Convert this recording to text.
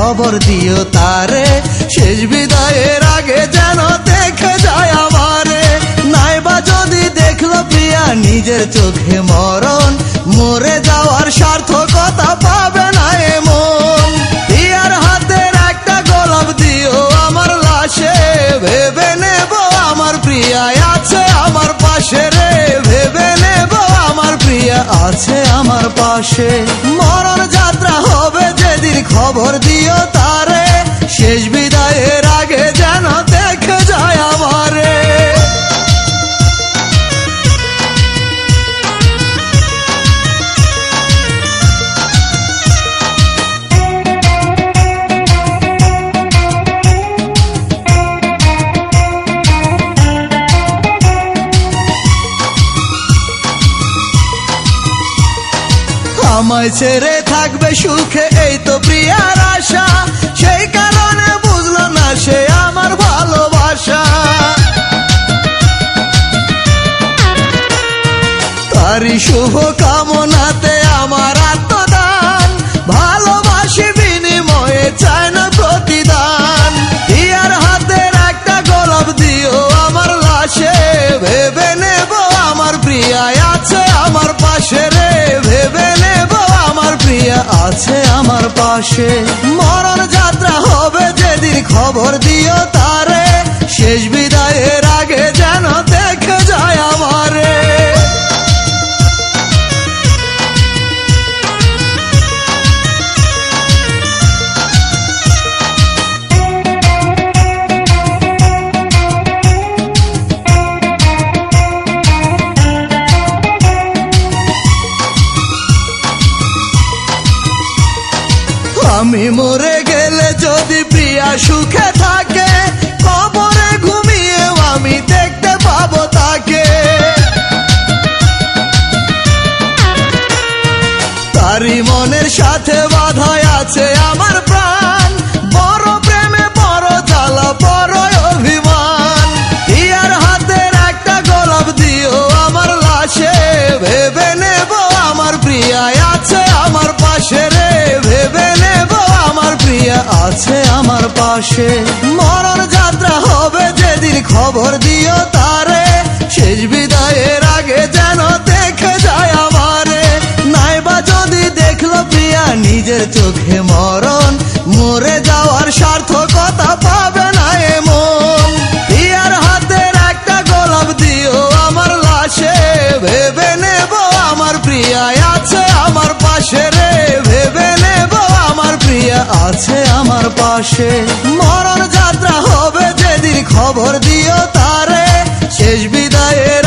খবর দিও তারে, শেষ বিদায়ের আগে যেন দেখে যায় আমারে। নাইবা যদি দেখলো প্রিয়া নিজের চোখে মরণ, মরে যাওয়ার সার্থকতা পাবে না এমন। প্রিয়ার হাতের একটা গোলাপ দিও আমার লাশে, ভেবে নেব আমার প্রিয়া আছে আমার পাশে রে, ভেবে নেব আমার প্রিয়া আছে আমার পাশে। মরণ যাত্রা হবে যেদিন খবর দিও তারে, শেষ বিদায়ের আগে যেন দেখে যায় আমারে। আমায় ছেড়ে থাকবে সুখে এই তো প্রিয়ার আশা, সেই কারণে বুঝলো না সে আমার ভালোবাসা। তারই শুভ কামনাতে আমার আত্মদান, ভালোবাসি বিনিময়ে চায় না প্রতিদান। প্রিয়ার হাতের একটা গোলাপ দিও আমার লাশে, ভেবে নেব আমার প্রিয়া আছে আমার পাশে রে, ভেবে নেব আমার প্রিয়া আছে আমার পাশে। মরণ যাত্রা হবে যেদিন খবর দিও তারে, শেষ বিদায়ের আগে যেন দেখে যায় আমারে। আমি মরে গেলে যদি প্রিয়া সুখে থাকে, কবরে ঘুমিয়েও আমি দেখতে পাবো তাকে। তারই মনের সাথে বাঁধায় আছে আমার প্রাণ, বড় প্রেমে বড় জ্বালা বড় অভিমান। প্রিয়ার হাতের একটা গোলাপ দিও আমার লাশে, ভেবে নেব আমার প্রিয়া আছে আমার পাশে রে, ভেবে নেব আমার প্রিয়া আছে আমার পাশে। মরণ যাত্রা হবে যেদিন খবর দিও তারে, শেষ বিদায়ের আগে যেন দেখে যায় আমারে। নাইবা যদি দেখলো প্রিয়া নিজের চোখে মরণ, মরে যাওয়ার সার্থকতা পাবে না এমন। প্রিয়ার হাতের একটা গোলাপ দিও আমার লাশে, ভেবে নেব আমার প্রিয়া আছে আমার পাশে রে, ভেবে নেব আমার প্রিয়া আছে আমার পাশে। মরণ যাত্রা হবে যেদিন খবর দিও তারে, শেষ বিদায়ের